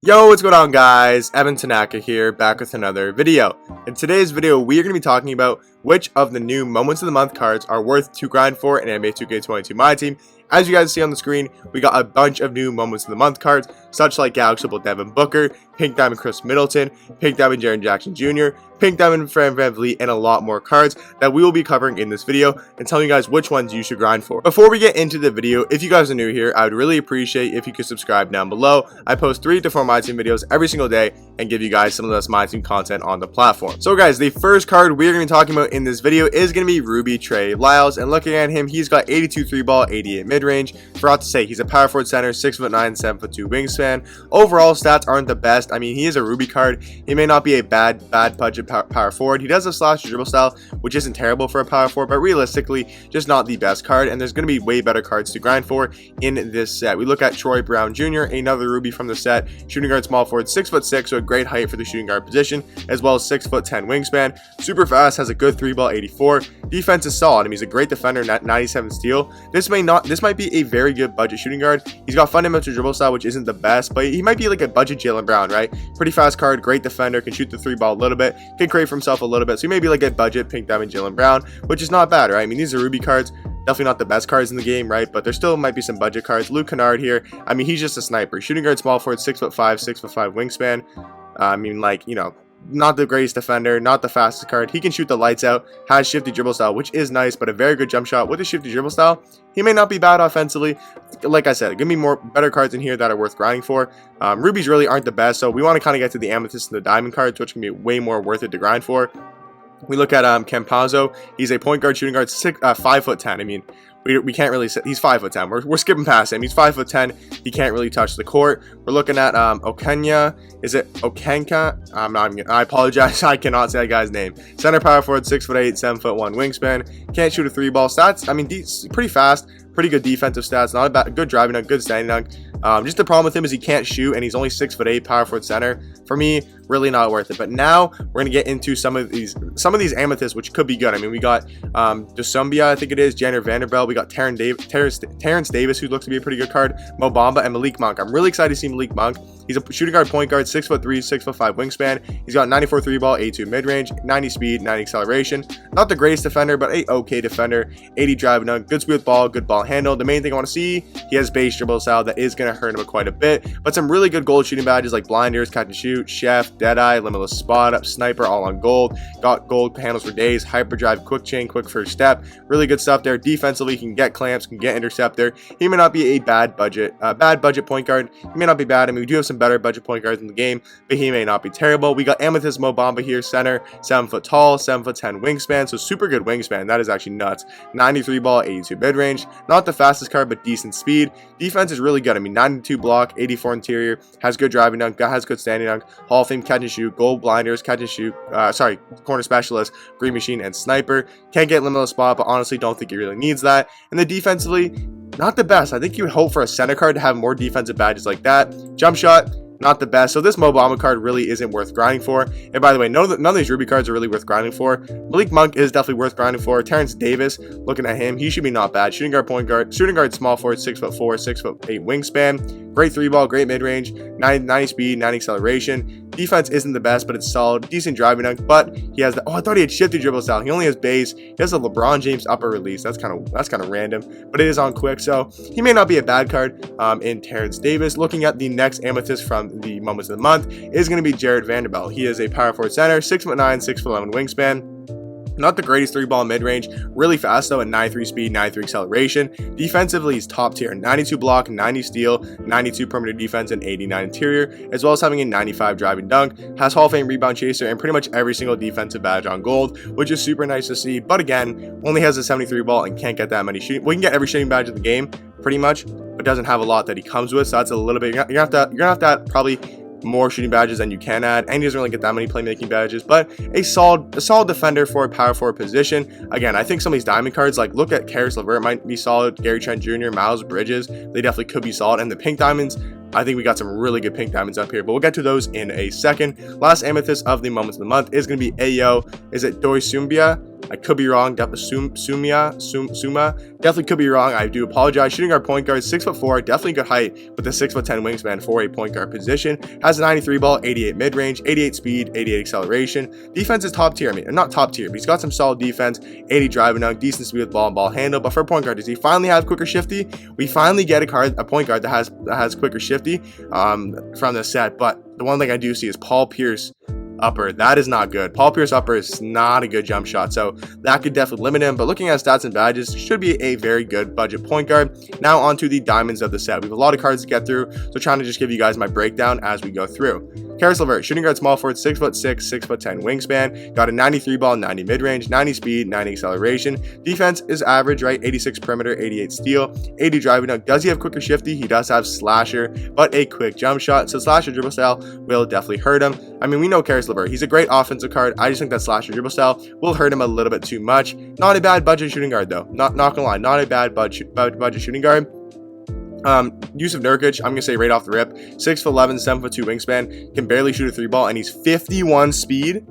Yo, what's going on, guys? Evan Tanaka here, back with another video. In today's video, we are going to be talking about which of the new Moments of the Month cards are worth to grind for in NBA 2K22 Myteam. As you guys see on the screen, we got a bunch of new Moments of the Month cards, such like Galaxy Devin Booker, Pink Diamond Chris Middleton, Pink Diamond Jaren Jackson Jr., Pink Diamond Fran VanVleet, and a lot more cards that we will be covering in this video and telling you guys which ones you should grind for. Before we get into the video, if you guys are new here, I would really appreciate if you could subscribe down below. I post 3 to 4 Myteam videos every single day and give you guys some of the best Myteam content on the platform. So guys, the first card we're going to be talking about in this video is going to be Ruby Trey Lyles, and looking at him, he's got 82 3-ball, 88 mid-range. Forgot to say, he's a power forward center, 6'9", 7'2" wingspan. Overall stats aren't the best. I mean, he is a Ruby card. He may not be a bad budget power forward. He does have slash dribble style, which isn't terrible for a power forward, but realistically, just not the best card. And there's going to be way better cards to grind for in this set. We look at Troy Brown Jr., another Ruby from the set, shooting guard, small forward, 6'6", so a great height for the shooting guard position, as well as 6'10" wingspan. Super fast, has a good 3-ball, 84. Defense is solid. I mean, he's a great defender, 97 steal. This might be a very good budget shooting guard. He's got fundamental dribble style, which isn't the best, but he might be like a budget Jaylen Brown, right? Pretty fast card, great defender, can shoot the 3-ball a little bit, can create for himself a little bit. So he may be like a budget Pink Diamond Jaylen Brown, which is not bad, right? I mean, these are Ruby cards. Definitely not the best cards in the game, right? But there still might be some budget cards. Luke Kennard here. I mean, he's just a sniper. Shooting guard, small forward, 6'5", 6'5" wingspan. I mean, like, you know, not the greatest defender, not the fastest card. He can shoot the lights out, has shifty dribble style, which is nice, but a very good jump shot with a shifty dribble style. He may not be bad offensively. Like I said, give me more better cards in here that are worth grinding for. Rubies really aren't the best, so we want to kind of get to the amethyst and the diamond cards, which can be way more worth it to grind for. We look at Campazzo. He's a point guard, shooting guard, 5'10". I mean, we can't really say he's 5'10". We're skipping past him. He's 5'10". He can't really touch the court. We're looking at Okenya. Is it Okenka? I apologize. I cannot say that guy's name. Center power forward, 6'8", 7'1" wingspan. Can't shoot a 3-ball. Stats, I mean, pretty fast. Pretty good defensive stats. Not a bad, good driving dunk, good standing dunk. Just the problem with him is he can't shoot, and he's only 6'8", power forward center. For me, really not worth it. But now we're gonna get into some of these amethysts, which could be good. I mean, we got Desumbia, I think it is, Janet Vanderbilt. We got Terrence Davis, who looks to be a pretty good card. Mo Bamba and Malik Monk. I'm really excited to see Malik Monk. He's a shooting guard, point guard, 6'3", 6'5" wingspan. He's got 94 3-ball, 82 mid-range, 90 speed, 90 acceleration. Not the greatest defender, but a okay defender. 80 driving dunk, good speed with ball, good ball handle. The main thing I want to see, he has base dribble style that is going to hurt him quite a bit. But some really good gold shooting badges like blinders, catch and shoot, chef, deadeye, limitless spot up, sniper, all on gold. Got gold handles for days, hyperdrive, quick chain, quick first step. Really good stuff there. Defensively, he can get clamps, can get interceptor. He may not be a bad budget point guard. He may not be bad. I mean, we do have some better budget point guards in the game, but he may not be terrible. We got Amethyst Mo Bamba here, center, 7 foot tall, 7'10" wingspan, so super good wingspan. That is actually nuts. 93 ball, 82 mid range. Not the fastest card, but decent speed. Defense is really good. I mean, 92 block, 84 interior, has good driving dunk, has good standing dunk. Hall of Fame catch and shoot, gold blinders, catch and shoot. Corner specialist, green machine, and sniper. Can't get limitless spot, but honestly, don't think he really needs that. And then defensively, not the best. I think you would hope for a center card to have more defensive badges like that. Jump shot, not the best. So this Mo Bamba card really isn't worth grinding for. And by the way, none of these Ruby cards are really worth grinding for. Malik Monk is definitely worth grinding for. Terrence Davis, looking at him, he should be not bad. Shooting guard, point guard, shooting guard, small forward, 6'4", 6'8" wingspan. Great 3-ball, great mid-range, 90 speed, 90 acceleration. Defense isn't the best, but it's solid. Decent driving dunk, but he has the, I thought he had shifty dribble style. He only has base. He has a LeBron James upper release. That's kind of random, but it is on quick, so he may not be a bad card in Terrence Davis. Looking at the next amethyst from the Moments of the Month is going to be Jared Vanderbilt. He is a power forward center, 6'9", 6'11" wingspan. Not the greatest 3-ball mid-range, really fast though at 93 speed, 93 acceleration. Defensively, he's top tier, 92 block, 90 steal, 92 perimeter defense, and 89 interior, as well as having a 95 driving dunk. Has Hall of Fame rebound chaser and pretty much every single defensive badge on gold, which is super nice to see. But again, only has a 73 ball and can't get that many shooting. We can get every shooting badge in the game, pretty much, but doesn't have a lot that he comes with. So that's a little bit. You're gonna have to probably more shooting badges than you can add, and he doesn't really get that many playmaking badges, but a solid defender for a power forward position. Again, I think some of these diamond cards, like look at Karis LeVert, might be solid. Gary Trent Jr., Miles Bridges, they definitely could be solid. And the pink diamonds, I think we got some really good pink diamonds up here, but we'll get to those in a second. Last amethyst of the Moments of the Month is going to be Ayo. Is it Doisumbia? I could be wrong. Suma. Definitely could be wrong. I do apologize. Shooting guard, point guard, 6'4", definitely good height with a 6'10" wingspan for a point guard position. Has a 93 ball, 88 mid range, 88 speed, 88 acceleration. Defense is top tier. I mean, not top tier, but he's got some solid defense. 80 driving dunk, decent speed with ball and ball handle. But for a point guard, does he finally have quicker shifty? We finally get a point guard that has quicker shifty from the set. But the one thing I do see is Paul Pierce upper. That is not good. Paul Pierce upper is not a good jump shot, so that could definitely limit him. But looking at stats and badges, should be a very good budget point guard. Now onto the diamonds of the set. We have a lot of cards to get through, so trying to just give you guys my breakdown as we go through. Caris LeVert, shooting guard, small forward, 6'6", 6'10" wingspan. Got a 93 ball, 90 mid range, 90 speed, 90 acceleration. Defense is average, right? 86 perimeter, 88 steal, 80 driving dunk. Does he have quicker shifty? He does have slasher, but a quick jump shot. So slasher dribble style will definitely hurt him. I mean, we know Caris LeVert. He's a great offensive card. I just think that slasher dribble style will hurt him a little bit too much. Not a bad budget shooting guard though. Not gonna lie, not a bad budget shooting guard. Yusuf Nurkic, I'm gonna say right off the rip, 6'11", 7'2" wingspan, can barely shoot a 3-ball, and he's 51 speed.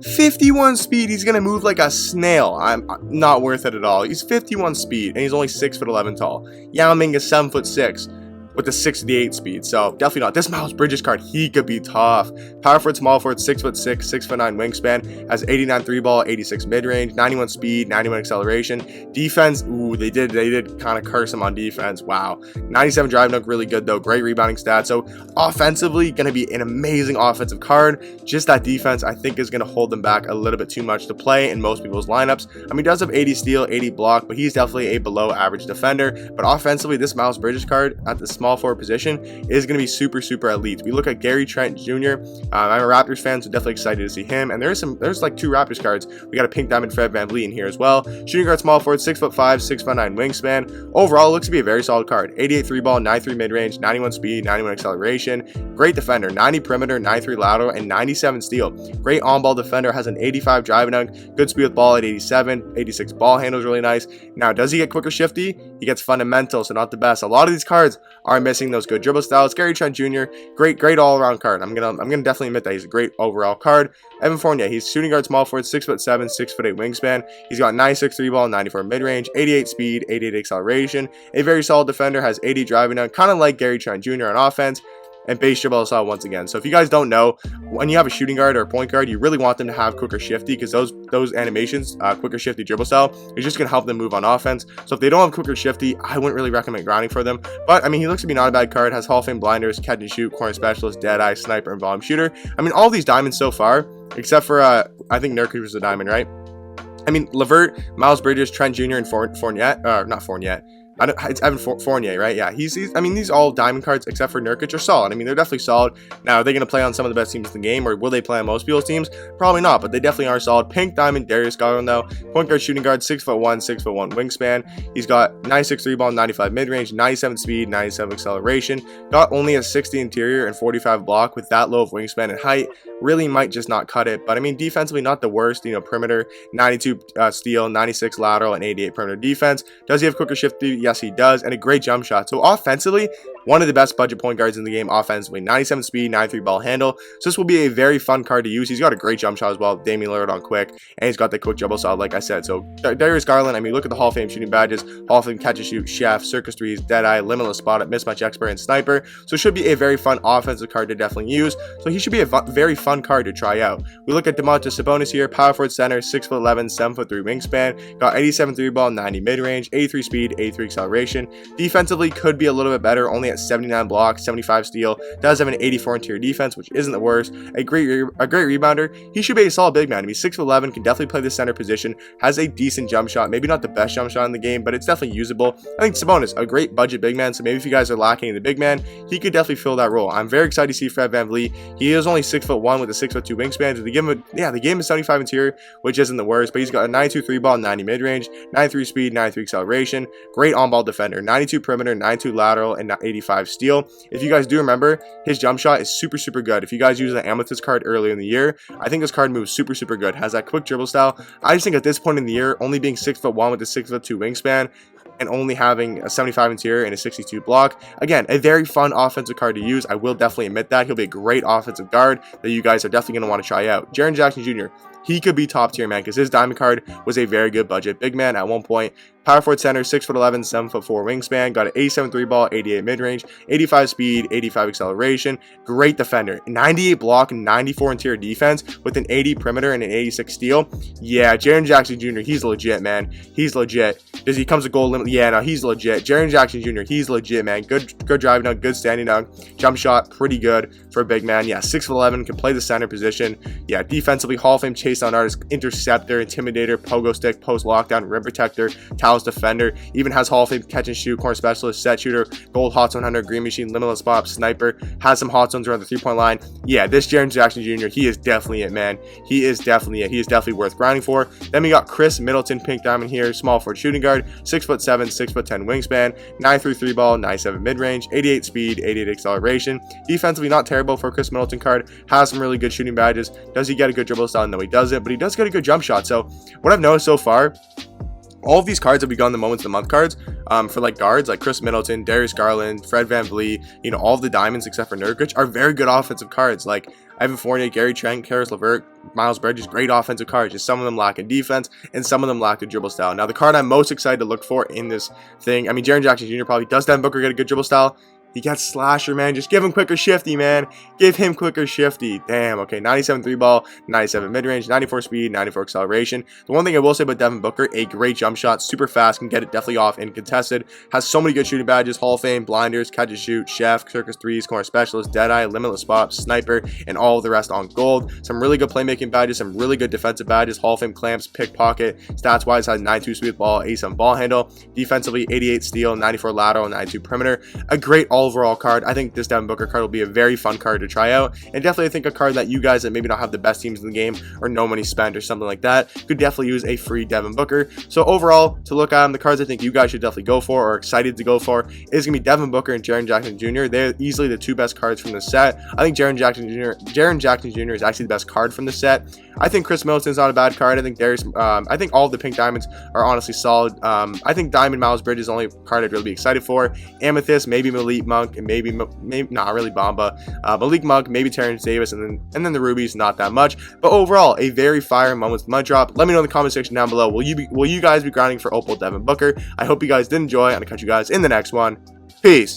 51 speed, he's gonna move like a snail. I'm not worth it at all. He's 51 speed, and he's only 6'11" tall. Yao Ming is 7'6" with a 68 speed, so definitely not. This Miles Bridges card, he could be tough. Power forward, small forward, 6'6", 6'9" wingspan, has 89 3-ball, 86 mid-range, 91 speed, 91 acceleration. Defense, ooh, they did kind of curse him on defense. Wow. 97 driving dunk, really good though. Great rebounding stats. So offensively, gonna be an amazing offensive card. Just that defense, I think, is gonna hold them back a little bit too much to play in most people's lineups. I mean, he does have 80 steal, 80 block, but he's definitely a below average defender. But offensively, this Miles Bridges card at the small forward position is going to be super elite. We look at Gary Trent Jr. I'm a Raptors fan, so definitely excited to see him. And there's like 2 Raptors cards. We got a pink diamond Fred VanVleet in here as well. Shooting guard, small forward, 6'5", 6'9" wingspan. Overall, it looks to be a very solid card. 88 3-ball, 93 mid range, 91 speed, 91 acceleration. Great defender, 90 perimeter, 93 lateral, and 97 steal. Great on-ball defender, has an 85 driving dunk, good speed with ball at 87, 86 ball handle is really nice. Now, does he get quicker shifty? He gets fundamental, so not the best. A lot of these cards are missing those good dribble styles. Gary Trent Jr., great all-around card. I'm gonna definitely admit that he's a great overall card. Evan Fournier, he's shooting guard, small forward, 6'7", 6'8" wingspan. He's got 96 3-ball, 94 mid-range, 88 speed, 88 acceleration. A very solid defender, has 80 driving dunk, kind of like Gary Trent Jr. on offense. And base dribble style once again. So if you guys don't know, when you have a shooting guard or a point guard, you really want them to have quicker shifty, because those animations, quicker shifty dribble style, is just going to help them move on offense. So if they don't have quicker shifty, I wouldn't really recommend grinding for them. But I mean, he looks to be not a bad card. Has Hall of Fame blinders, catch and shoot, corner specialist, dead eye, sniper, and volume shooter. I mean, all these diamonds so far, except for I think Nurkic was a diamond, right? I mean, LeVert, Miles Bridges, Trent Jr., and Fournier, not Fournier. It's Evan Fournier, right? Yeah, he's I mean, these all diamond cards except for Nurkic are solid. I mean, they're definitely solid. Now, are they going to play on some of the best teams in the game, or will they play on most people's teams? Probably not, but they definitely are solid. Pink diamond Darius Garland, though. Point guard, shooting guard, 6'1", 6'1" wingspan. He's got 96 3-ball, 95 mid-range, 97 speed, 97 acceleration. Got only a 60 interior and 45 block with that low of wingspan and height. Really might just not cut it, but I mean, defensively, not the worst. You know, perimeter, 92 steal, 96 lateral, and 88 perimeter defense. Does he have quicker shifty? Yes, he does, and a great jump shot. So offensively, one of the best budget point guards in the game offensively. 97 speed, 93 ball handle. So this will be a very fun card to use. He's got a great jump shot as well. Damian Lillard on quick, and he's got the quick dribble style, like I said. So Darius Garland, I mean, look at the Hall of Fame shooting badges. Hall of Fame catch and shoot, chef, circus threes, deadeye, limitless spot at mismatch expert, and sniper. So it should be a very fun offensive card to definitely use. So he should be a very fun card to try out. We look at Domantas Sabonis here, power forward center, 6'11", 7'3" wingspan. Got 87 3-ball, 90 mid-range, 83 speed, 83 acceleration. Defensively could be a little bit better, only at 79 blocks, 75 steal. Does have an 84 interior defense, which isn't the worst. A great rebounder. He should be a solid big man. He's 6'11", can definitely play the center position. Has a decent jump shot, maybe not the best jump shot in the game, but it's definitely usable. I think Sabonis, a great budget big man. So maybe if you guys are lacking in the big man, he could definitely fill that role. I'm very excited to see Fred VanVleet. He is only 6'1" with a 6'2" wingspan. So they give him a 75 interior, which isn't the worst. But he's got a 92 3-ball, 90 mid-range, 93 speed, 93 acceleration. Great on-ball defender, 92 perimeter, 92 lateral, and 85 steal. If you guys do remember, his jump shot is super good. If you guys use the Amethyst card earlier in the year, I think this card moves super good. Has that quick dribble style. I just think at this point in the year, only being 6'1" with a 6'2" wingspan, and only having a 75 interior and a 62 block. Again, a very fun offensive card to use. I will definitely admit that. He'll be a great offensive guard that you guys are definitely going to want to try out. Jaren Jackson Jr., he could be top tier, man, because his diamond card was a very good budget big man at one point. Power forward center, 6'11", 7'4" wingspan, got an 87 3 ball, 88 mid range, 85 speed, 85 acceleration. Great defender, 98 block, 94 interior defense with an 80 perimeter and an 86 steal. Yeah, Jaren Jackson Jr., he's legit, man. He's legit. Does he comes to goal limit? Yeah, no, he's legit. Jaren Jackson Jr., he's legit, man. Good driving dunk, good standing dunk, jump shot, pretty good for a big man. Yeah, 6'11", can play the center position. Yeah, defensively, Hall of Fame chase down artist, interceptor, intimidator, pogo stick, post lockdown, rim protector, defender, even has Hall of Fame catch and shoot, corner specialist, set shooter, gold hot zone hunter, green machine, limitless pop, sniper, has some hot zones around the 3-point line. Yeah, this Jaren Jackson Jr., he is definitely it, man. He is definitely it. He is definitely worth grinding for. Then we got Chris Middleton, pink diamond here, small forward shooting guard, 6'7", 6'10" wingspan, 9'3" 3 ball, 97 mid range, 88 speed, 88 acceleration. Defensively, not terrible for a Chris Middleton card. Has some really good shooting badges. Does he get a good dribble style? No, he doesn't, but he does get a good jump shot. So what I've noticed so far, all of these cards have begun the Moments of the Month cards for like guards like Chris Middleton, Darius Garland, Fred VanVleet, you know, all of the diamonds except for Nurkic are very good offensive cards. Like Evan Fournier, Gary Trent, Karis LeVert, Miles Bridges, great offensive cards. Just some of them lack in defense and some of them lack a dribble style. Now, the card I'm most excited to look for in this thing, I mean, Jaren Jackson Jr. probably does. Devin Booker get a good dribble style? He got slasher, man. Just give him quicker shifty, man. Give him quicker shifty. Damn, okay. 97 3 ball, 97 mid-range, 94 speed, 94 acceleration. The one thing I will say about Devin Booker, a great jump shot, super fast, can get it definitely off and contested. Has so many good shooting badges, Hall of Fame, blinders, catch and shoot, chef, circus threes, corner specialist, deadeye, limitless pop, sniper, and all of the rest on gold. Some really good playmaking badges, some really good defensive badges, Hall of Fame clamps, pickpocket. Stats-wise, has 92 speed ball, 87 ball handle. Defensively, 88 steal, 94 lateral, 92 perimeter. A great overall card. I think this Devin Booker card will be a very fun card to try out, and definitely I think a card that you guys that maybe don't have the best teams in the game or no money spent or something like that could definitely use a free Devin Booker. So overall, to look at them, the cards I think you guys should definitely go for or excited to go for is gonna be Devin Booker and Jaren Jackson Jr. They're easily the two best cards from the set. I think Jaren Jackson Jr. is actually the best card from the set. I think Chris Middleton's not a bad card. I think I think all of the pink diamonds are honestly solid. I think Diamond Miles Bridges is the only card I'd really be excited for. Amethyst, maybe Malik Monk, and maybe not really Bamba. Malik Monk, maybe Terrence Davis, and then the Rubies, not that much. But overall, a very fire Moments Mud Drop. Let me know in the comment section down below. Will you guys be grinding for Opal Devin Booker? I hope you guys did enjoy, and I'll catch you guys in the next one. Peace.